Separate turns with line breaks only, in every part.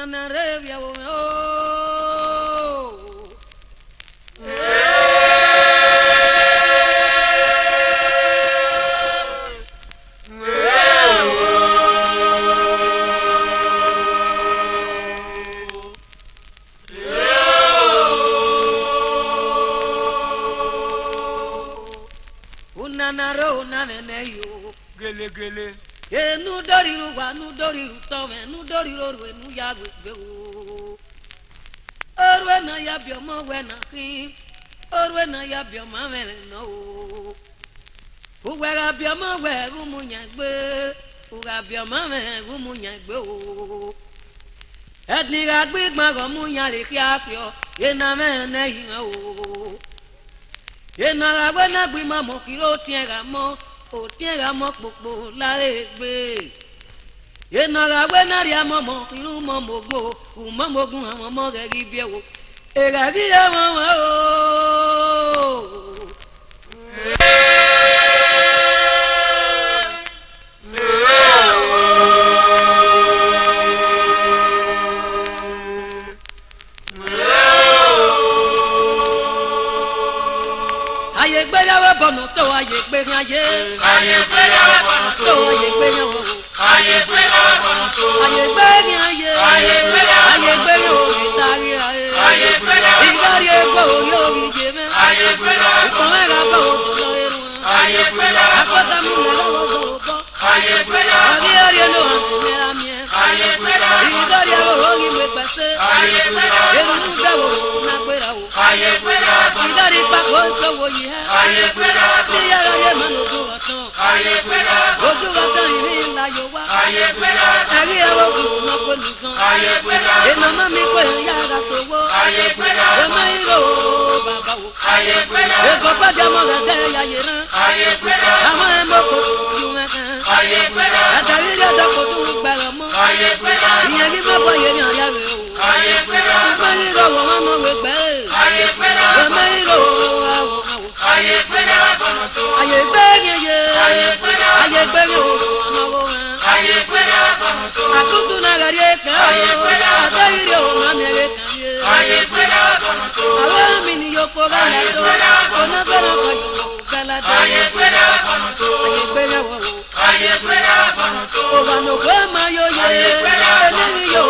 Unana revia oh. Unana ro na veneyo.
Gele gele.
Nu doriru wa nu doriru tome nu doriru we nu ya gbe o. Orwe na ya bi omo we na kin. Orwe na ya bi omo mere no o. Uwera bi omo we ru mu yan gbe. Uga bi omo me ru mu yan gbe o. Edni ga gbigbon ro mu yan le kiakio. Ye na me na yin o. Ye na ga gbe na gbi mo ki ro tien ga mo. O tienga mo popo la egbe ye na ga we na ri amomo iru mo mogbo u mo mogun awon mo ge ri bi ewo e ga ri awon o aye gbe ya we bonu to aye gbe ni aye
Aye gbe ya bono to.
aye gbe yan o
Aye gbe ya bono to.
aye gbe ni aye
Aye gbe
yo itari aye
Aye gbe ya.
igari egbo ori obi je me
Aye gbe ya.
ko me ga ko do lo eru
Aye gbe ya.
akota mu le lo so bo
Aye gbe ya.
ari ari no ane amie
Aye gbe ya.
igari abo ogi me pese
Aye gbe ya.
eru nu dawo na gbera o
Aye gbe ya.
igari pa ko so wo yi he
Aye gbe ya.
ti ya re ma no do otan
Aye gbe ya.
odu ga tan ni la yo wa
Aye gbe ya.
ari abo ku no ko ni san
Aye gbe ya.
e mama mi ko ya ga so wo
Aye gbe ya.
e ma iro baba wo
Aye gbe ya.
e ko pa ja mo ga de ya ye ran
Aye gbe ya.
àwọn e mo ko ju me kan
Aye gbe ya.
atari ga da ko du gba mo
Aye gbe ya.
ìyẹn kí má bọ̀ yẹn ní ọ̀yá rẹ̀ o.
Aye gbe ya.
Ìgbẹ́ni rọ̀wọ̀ wọn mọ̀ wẹ̀ pẹ́.
Aye gbe ya.
Ìgbẹ́ni rọ̀wọ̀ àwọ̀ àwọ̀.
Aye gbe ya bono to.
Àyè gbé yẹn yẹ.
Aye gbe ya.
Àyè gbé yẹn o, ọmọ wo hàn.
Aye gbe ya bono to.
Àtúntò náà rẹ̀ yẹ kẹ́
Aye
o.
gbe ya.
Àtẹ́yìí o, má mi rẹ̀ kàn yẹ.
Aye gbe ya bono to.
Àwọn mi ni yóò kó rẹ̀ lẹ́tọ́. Ọ̀nà fẹ́ràn kan yóò kó fẹ́ lẹ́tọ́.
Aye gbe ya bono to.
Àyè gbé yẹn wọ̀ o.
Aye gbe ya bono to.
Òwà ló pé máa yóò yẹ.
Àyè gbé yẹn wọ̀ o.
Eléyìí yóò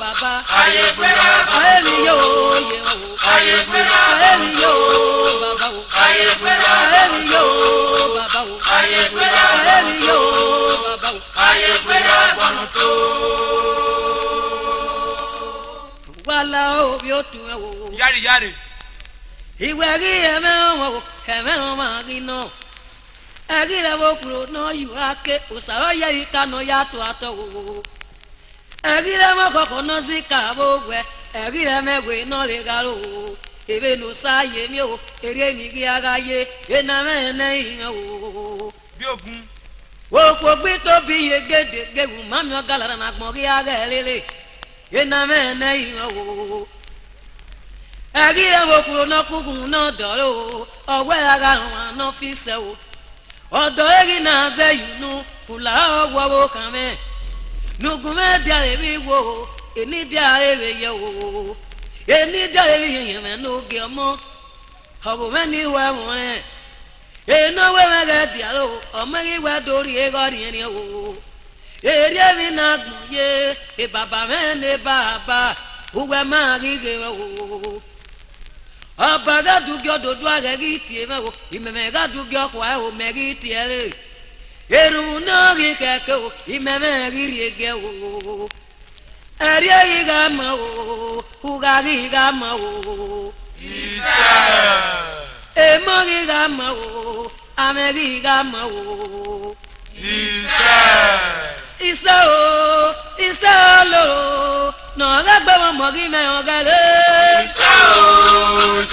bàbá.
Aye gbe ya bono to.
Àyè mi yóò yẹ o.
Aye gbe ya.
Àyè mi yóò bàbá o.
Aye gbe ya.
Àyè mi yóò bàbá o.
Aye gbe ya.
Àyè mi yóò bàbá o.
Aye gbe ya bono to.
Wàlá o bí ó tún ẹ wò.
Yari yari.
Ìwé rí ẹ̀mẹ́rún wò ẹ̀mẹ́rún máa rí náà. Ẹ̀rí rẹ̀ wò kúrò náà yù á ké òsàrọ̀ yẹ ìkànnà yàtọ̀ àtọ̀ wò. Ẹ̀rí rẹ̀ mọ́ kọ̀kọ́ náà sí kàbó wẹ̀. Ẹ̀rí rẹ̀ mẹ́wèé náà lè ga lò wò. Èbè ló sáyé mi o, èrè mi kí ara yé, iná mẹ́ẹ̀ẹ́nẹ́ ìyẹn o.
Bí ogun.
Wòkò gbé tóbi yé gédégéwù mami ọ̀gá lára nà gbọ̀n kí ara ẹ̀ lélẹ̀. Iná mẹ́ẹ̀ẹ́nẹ́ ìyẹn o. Ẹ̀rí rẹ̀ wò kúrò náà kúkún náà dọ̀rọ̀ o. Ọ̀wẹ́ ara àwọn àná fi sẹ́ o. Ọ̀dọ̀ èrì náà sẹ́yìn nu kùlà ọ̀wọ́ wo kàn mẹ́. Nugun mẹ́ẹ̀dì àrèbí wo èní dí àrèbí yẹ o. Èní dí àrèbí yẹn mẹ́ n'oge ọmọ. Ọ̀gùn mẹ́ni wẹ̀ wọ́n rẹ̀. Èná wẹ́wẹ́ rẹ̀ dì àrò ọmọ rí wẹ́ dórí ẹ̀rọ yẹn ni o. Èrè mi náà gbọ̀n yé ìbàbà mẹ́ni bàbá òwẹ́ máa rí rẹ̀ o. Ọba gàdúgbò dodo àrẹ rí tiẹ̀ mẹ́ o. Ìmẹ̀mẹ̀ gàdúgbò ọkọ̀ ẹ̀ o mẹ́ rí tiẹ̀ rẹ̀. Èrù náà rí kẹ̀kẹ́ o. Ìmẹ̀mẹ̀ rí rí gẹ̀ o. Ẹ̀rí yìí gà mọ́ o. Kúgà rí gà mọ́ o. Èmọ́ rí gà mọ́ o. Àmẹ́ rí gà mọ́ o. Iṣẹ́ o. Iṣẹ́ olóró. Nà lágbẹ́ wọn mọ̀ rí mẹ́wọ̀n gẹ́lẹ́.
Iṣẹ́ o,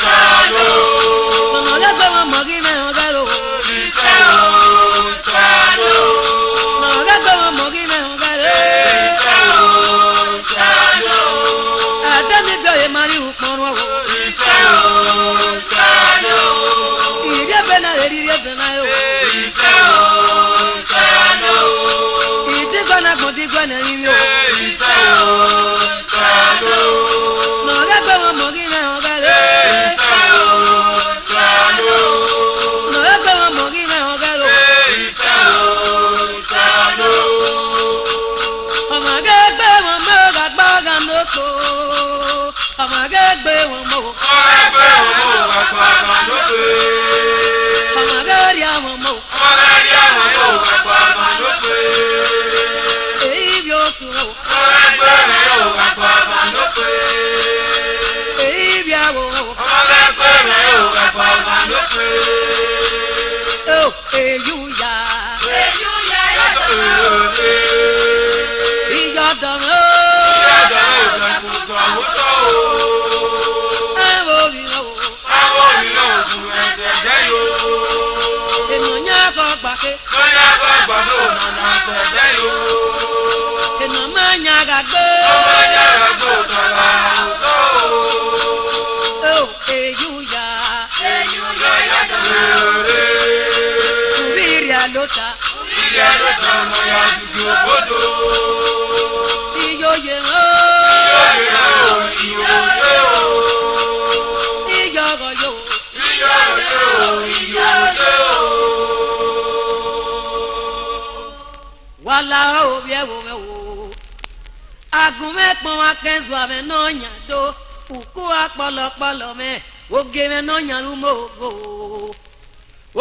ṣàlò.
Nà lágbẹ́ wọn mọ̀ rí mẹ́wọ̀n gẹ́lẹ́.
Iṣẹ́ o, ṣàlò.
Nà lágbẹ́ wọn mọ̀ rí mẹ́wọ̀n gẹ́lẹ́.
Iṣẹ́ o, ṣàlò.
Àdánidọ́ yẹn máa rí ìpọnrún ọ̀wọ́.
Iṣẹ́ o, ṣàlò.
Ìdí ẹ̀bẹ̀ náà lè rí ẹ̀bẹ̀ náà yóò.
Iṣẹ́ o, ṣàlò.
Ìdí gbọ́nà kò dín gbọ́nà yín yóò.
Iṣẹ́ o, pé.
Èyí bí àwọ̀.
Ọmọ bẹ́ẹ̀ pé rẹ̀ ò ẹ̀pọ̀ ọ̀gá ló pé.
Ó èyí yá.
Èyí yá yàtọ̀ èrè.
Ìjọ dọ̀rọ̀.
Ìjọ dọ̀rọ̀ ìfẹ̀kùn sọ̀wọ́ tó o.
Àwọn òmìnira o.
Àwọn òmìnira òkú ẹsẹ̀ jẹ́ yòó.
Ènìyàn kọ́ gbàgbé.
Lọ́yà bá gbàgbé ònàna ẹsẹ̀ jẹ́ yòó.
Ènìyàn máa ń yàgà gbé.
Ọmọ yàrá gbé òtọ̀lá òtọ́ o.
Ó èyí yá.
Èyí yá yàtọ̀ èrè.
Kùbìrì àlóta.
Ìdí ẹ̀rọ tí ọmọ ya dùdú òbodò.
Ìyóyè hàn.
Ìyóyè hàn o, ìyóyè o.
Ìyọ̀rọ̀ yóò.
Ìyóyè o, ìyóyè o.
Wàlá òbí ẹ̀wò mẹ́wò. Àgùn mẹ́pọ̀n wa kẹ́sùn àmẹ́ náà yàn dó. Ùkú apọ̀lọpọ̀lọ mẹ́. Oge mẹ́ náà yàn lúmọ̀ ògbó.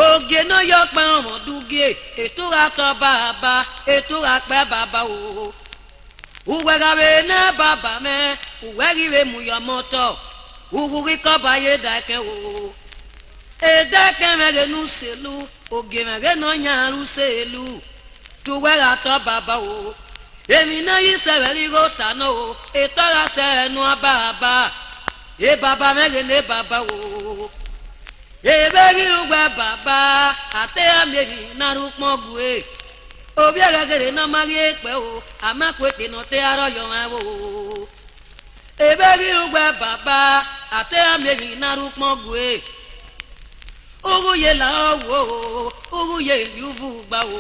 Oge náà yọ pẹ́ ọmọ dúgé. Ètò àtọ̀ bàbá. Ètò àpẹ́ bàbá o. Uwẹ́gàwé náà bàbá mẹ́. Uwẹ́gìwé muyọ̀ mọ́tọ̀. Uwúrí kọ́ba yé dàkẹ́ o. Èdàkẹ́ mẹ́rẹ̀ nù sèlú. Oge mẹ́rẹ̀ náà yàn lù sèlú. Tuwẹ́rẹ́ àtọ̀ bàbá o. Èmi náà yí sẹ̀rẹ̀ ríro tàná o. Ètò ra sẹ̀rẹ̀ nù bàbá. È bàbá mẹ́rẹ̀ ní bàbá o. Èbè rírúgbẹ́ bàbá. Àtẹ́ àmì nàrú pọ́n gbé. Òbí ẹ̀rẹ́gẹ̀rẹ̀ náà má rí èpẹ́ o. Àmọ́ kò tènà tẹ́ arọ́ yọ̀ wọn o. Èbè rírúgbẹ́ bàbá. Àtẹ́ àmì nàrú pọ́n gbé. Uruye la wò o. Uruye yúbù gbà o.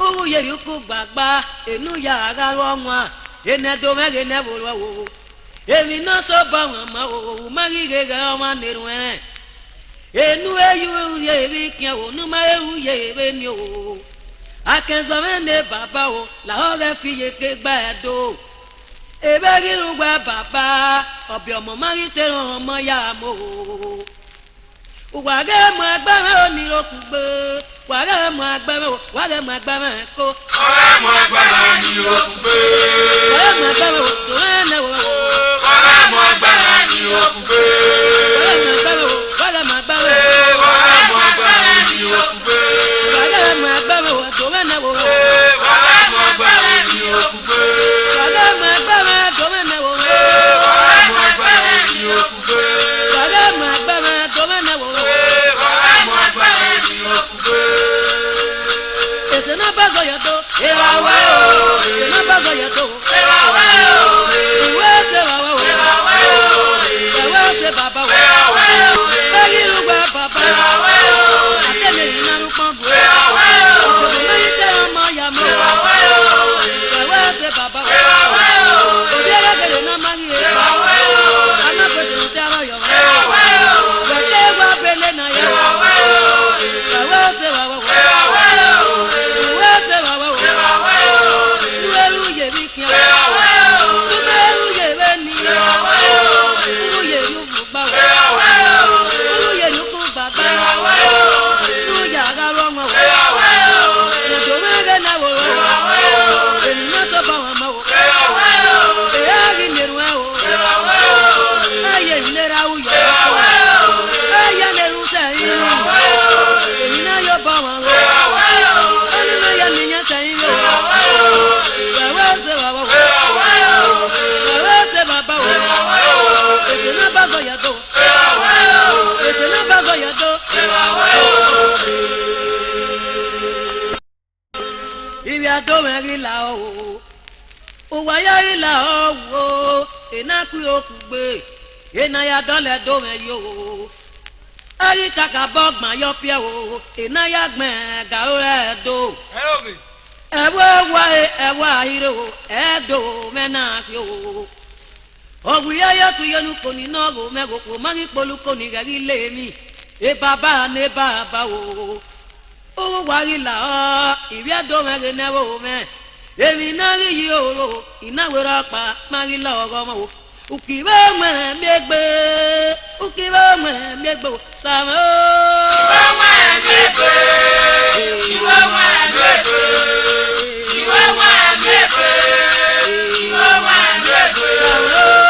Uruye yúkú gbàgbà. Ènú yàrá lọ́wọ́. Ènẹ́dọ́ mẹ́rin náà wò lọ́wọ́. Èmi náà sọ bá wọn mọ́ o. Má rí gẹ́gẹ́ ọmọ nìrù ẹ̀rẹ́. Ènú eyu yẹ ebi kẹ́ o. Númọ̀ ewu yẹ ebe ni o. Akẹ́sọ̀mẹ́ ní bàbá o. Làwọn rẹ̀ fi yé ké gbà ẹ̀ dó. Èbè rírun gbà bàbá. Ọ̀bẹ ọmọ má rí tẹ̀ràn ọmọ yá mọ́ o. Wàgẹ́ mọ agbára ò ní okù gbé. Wàgẹ́ mọ agbára ò. Wàgẹ́ mọ agbára kó.
Ọ̀rẹ́ mọ agbára ni òkú gbé.
Wàgẹ́ mọ agbára ò. Tó ẹ̀ náà wò ó.
Ọ̀rẹ́ mọ agbára ni òkú gbé.
Wàgẹ́ mọ agbára ò. Wàgẹ́ mọ agbára ò.
Ọ̀rẹ́ mọ agbára ni òkú gbé.
Wàgẹ́ mọ agbára ò. Tó ẹ̀ náà wò ó.
Ọ̀rẹ́ mọ agbára ni òkú gbé.
Wàgẹ́ mọ agbára tó ẹ̀ náà wò ó.
Ọ̀rẹ́ mọ agbára ni òkú gbé.
Wàgẹ́ mọ agbára tó ẹ̀ náà wò ó.
Ọ̀rẹ́ mọ agbára ni òkú gbé.
Èsè náà bá gọ̀yọ̀ tó.
Ìwà wẹ́ o.
Èsè náà bá gọ̀yọ̀ tó.
Ìwà wẹ́ o.
Ìwé ṣe wà wá o.
Ìwà wẹ́ o.
Ìwé ṣe bàbá o.
Ìwà wẹ́ o.
Bẹ́ẹ̀ni ló gba bàbá.
Ìwà wẹ́ o.
Àtẹ̀lé yìí náà ló pọ́n bù.
Ìwà wẹ́ o.
Òkòtò náà yìí tẹ́ ọmọ ya mọ́.
Ìwà wẹ́ o.
Ìwé ṣe bàbá o.
Ìwà wẹ́ o.
Òbí ẹlẹ́gẹ̀dẹ̀ náà máa ń yé.
Ìwà wẹ́ o.
Amákòtò ló tẹ́ ọ̀rọ̀ yọ̀ wá.
Ìwà wẹ́ o.
Gbẹ̀dẹ̀ wá bẹ́lẹ̀ náà yẹ.
Ìwà wẹ́ o.
Ìwé ṣe wà wá o.
Ìwà wẹ́ o.
Ìwé ṣe wà wá o.
Ìwà wẹ́ o.
Lúwẹ̀lú yè mí kí ọ.
Ìwà wẹ́ o.
Lúwẹ̀lú yè mí ni.
Ìwà wẹ́ o.
Lúwẹ̀lú yè yóò fún gbà o.
Ìwà wẹ́ o.
Lúwẹ̀lú yè yóò kú bàbá.
Ìwà wẹ́ o.
Lúwẹ̀lú yàrá lọ́wọ́ o.
Ìwà wẹ́ o.
Nàdó mẹ́rẹ̀ náà wò ó.
Ìwà wẹ́ o.
Ènìyàn sọ bá wọn mọ́ o.
Ìwà wẹ́ o.
Èyá rí nìrú ẹ o.
Ìwà wẹ́ o.
Ayé ìlera uyọ̀
Ìwà
ọkọ.
wẹ́ o.
Ayé nìrú sẹ́yìn lò. Èyí náà yóò bá wọn lọ.
Ìwà wẹ́ o.
Ó ní náà yẹ nìyẹn sẹ́yìn lò.
Ìwà wẹ́ o.
Wẹ̀wẹ́ ṣe wà wọ̀.
Ìwà wẹ́ o.
Wẹ̀wẹ́ ṣe bàbá o.
Ìwà wẹ́ o.
Èsì náà bá gọ̀yà tó.
Ìwà wẹ́ o.
Èsì náà bá gọ̀yà tó.
Ìwà wẹ́ o.
Ìrì àdó mẹ́rin là ọ́ o. Òwò ayé ìlà ọ́ wò ó. Iná kú okù gbé. Iná ya dọ́lẹ̀ dó mẹ́ yó o. Ayé kàkà bọ́gbọ̀n yọ pẹ́ o. Iná ya gbẹ̀ gàrú rẹ̀ dó. Ẹ̀wọ́ wá ẹ̀wọ́ àyíró o. Ẹ̀dó mẹ́nà kí o. Ọ̀gbìn yẹ́yẹ́ tu yẹnu kò ní náà rò mẹ́rò kò má rí polú kò ní rẹ̀ rí lé mi. Ìbàbá ní bàbá o. Owó wárí là ọ́ ìwé ẹ̀dọ́ mẹ́rin náà wò mẹ́. Èmi náà rí yìí òru ìnáwó rọ́pà má rí lọ́rọ́ mọ́ o. Ukiwe mwe megbe, ukiwe mwe megbe, sama o.
Iwe mwe megbe, iwe mwe megbe, iwe mwe megbe, iwe mwe megbe, sama o.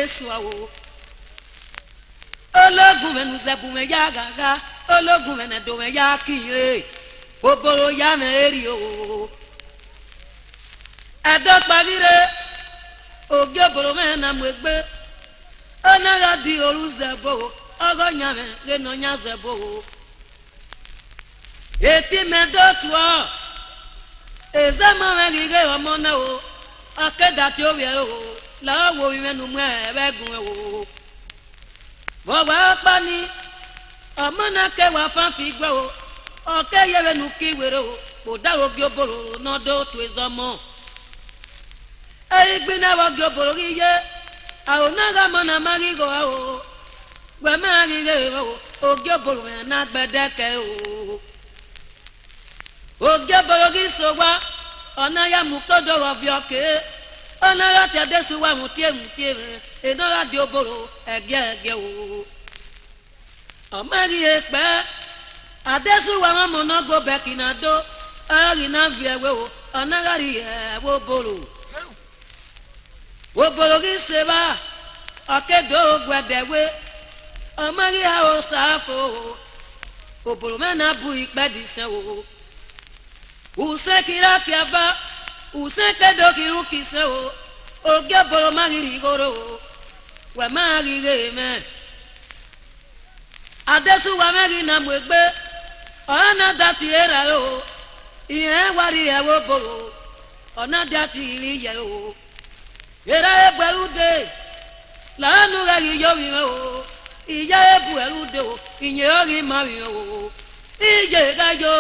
Adesuwa o ologun menu zebu me ya gaga ologun menu do me ya kire oboro ya me eri o Edo pagire oge oboro me na mwegbe onaga di oru zebo ogo nyame ge no nya zebo eti me do tuo ezama me gige omo na o akeda ti o we o la wo mi menu mu ebegun o bo wa pa ni omo na ke wa fan fi gbo o oke yewe nu ki were o ko da oge oboro no do tu ezomo gbina wa oge oboro giye aonaga mo na magigo o gbe ma gige o oge oboro me na gbedeke o oge oboro gi so wa ona ya mu kodo obioke ona ya ti Adesuwa mutie eno ra di oboro ege o omagi epe Adesuwa wa mo no go back in ado ari na viewe o ona ga ri e oboro gi se ba okedo gwedewe omagi ha o safo oboro me na bu ipe di se o use kira kiaba use kedo kiru kise o oge oboro magiri goro we magire me Adesuwa magi na mwegbe ona dati era o iye wari e wo boro ona dati ri ye o era egberude la nu ga yo mi o iye ebu erude o iye ori ma mi o iye gajo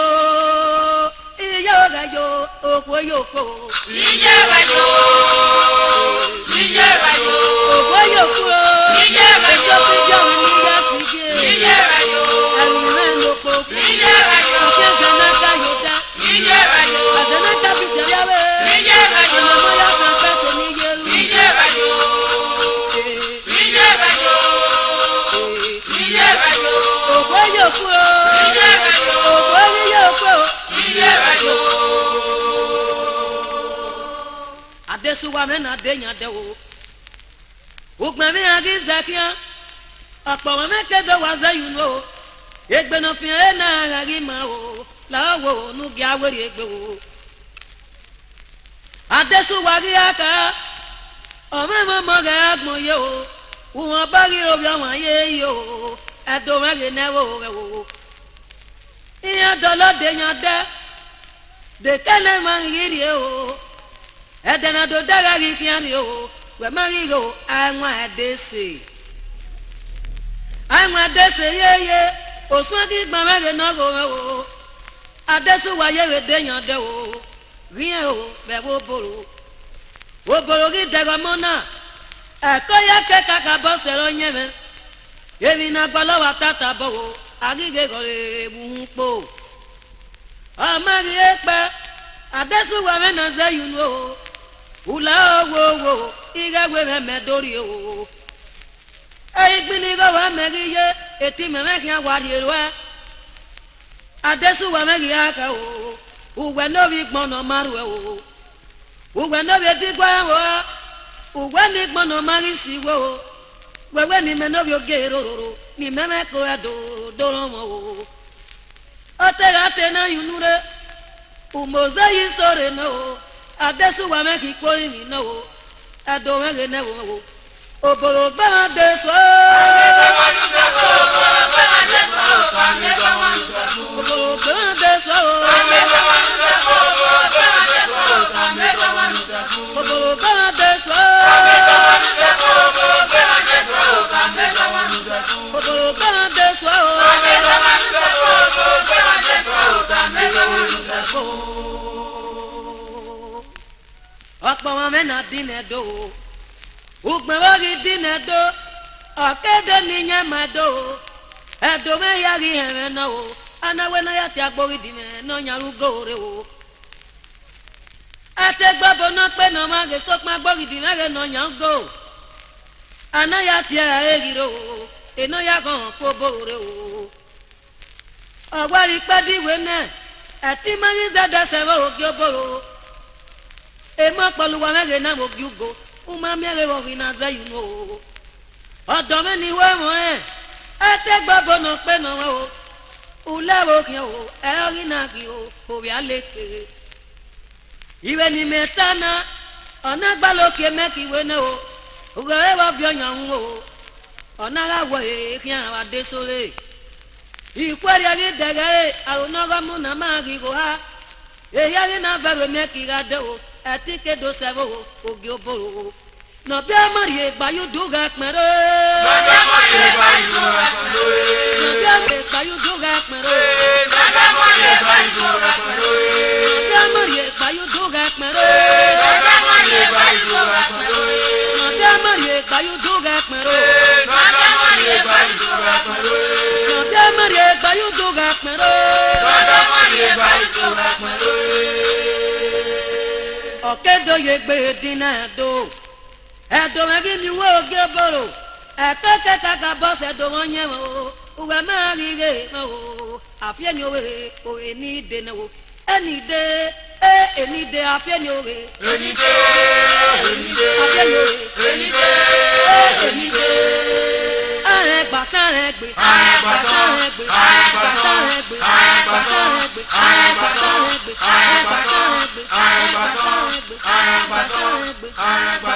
okwo yoko
Iye gajo
okwo yoko
Iye gajo
so ti jo ni ga sije
Iye gajo
ari me no ko
Iye gajo
ke gana ka yoda
Iye gajo
adana ka bi se yawe
Iye gajo
mo ya san pese ni yeru
Iye gajo Iye gajo Iye gajo
okwo yoko
Iye gajo
okwo yoko
Iye gajo
Adesuwa me na de nya de o ugbe mi agi zakia apo me ke do wa za you know egbe no fi na agi ma o la wo nu gi awere egbe o Adesuwa gi aka o me mo ga agbon ye o won ba ri o bi awon ye yo edo me ge ne wo iya do lo de nya de kele ma ri o edena do daga gi kiani o we marigo anwa Adese ye osun gi gba mege no go o Adesuwa ye we de yan de o rien o be wo boro gi daga mona akoya ke kaka bo se ro nyeme ebi na gbalo wa tata bo o agige gore mu po amari epe Adesuwa me na ze you know ula wo igagwe me dori o gbini go wa megiye eti me me kian wa ri ro Adesuwa me gi aka o ugwe no bi gbono maru o ugwe no bi ti gwa o ugwe ni gbono mari si wo wewe ni me no bi oge rororo ni me me ko do mo o otera te na yunure umoza yi sore no Adesuwa me ki kori mi no o edo me ge ne wo oboro ba de so Akpa wa me na dine do ugbe wa gi dine do akede ni nya ma do edo me ya gi he na o anawe na ya ti agbori di me no nya ru gore o ate gbabo no pe no ma ge so pa agbori di me ge no nya go ana ya ti e gi ro eno ya gan ko bore o agwari pe di we na ati ma gi dada se wo gi oboro e mo polu wa me ge na mo gi ugo uma mere wo ri na za you know ọ̀dọ̀ mi ni wọ́n mọ̀ ẹ́ ẹ tẹ́ gbọ́bọ̀ náà pẹ́ náà wọ́n o ulẹ́wọ̀ kí o ẹ̀rọ rí náà kí o òbí alẹ́ kéré ìwé ni mẹ́ta náà ọ̀nà gbàlókè mẹ́kìwé náà o ògèrè wà bí ọ̀yàn ń o ọ̀nà àwọ̀ èèkì àwọn adésólè ìpẹ́rì ẹ̀rí dẹ̀gẹ́ àrùnọ́gọ́mù náà máa rí ro ha èyí ẹ̀rí náà bẹ̀rẹ̀ mẹ́kìrà dé o ẹ̀tí kédo sẹ́wọ́ o ògì òbòrò o nọ̀bí ẹ̀mọ̀rì ìgbàyú dùgà pẹ̀rẹ́ nọ̀bí ẹ̀mọ̀rì ìgbàyú dùgà pẹ̀rẹ́ nọ̀bí ẹ̀mọ̀rì ìgbàyú dùgà pẹ̀rẹ́ nọ̀bí ẹ̀mọ̀rì ìgbàyú dùgà pẹ̀rẹ́ nọ̀bí ẹ̀mọ̀rì ìgbàyú dùgà pẹ̀rẹ́ ọ̀kẹ́dọ̀yẹ gbé dínà dò ẹ̀dọ̀ ẹ̀rí mi wó gé bòrò ẹ̀kẹ́kẹ́ kàkà bọ́sẹ̀ dò wọ́n yẹn o òwe máa rí rè mọ́ o àfihàn ni òwe òwe ní dènà o ẹni dé ẹni dé àfihàn ni òwe
ẹni dé
àfihàn ni òwe
ẹni dé
ẹni dé ààrẹ gbàsá rẹ gbé
ààrẹ gbàsá
rẹ gbé gbàsá rẹ gbé gbàsá rẹ gbé gbàsá rẹ gbé gbàsá rẹ gbé gbàsá rẹ gbé gbàsá rẹ gbé gbàsá rẹ gbé.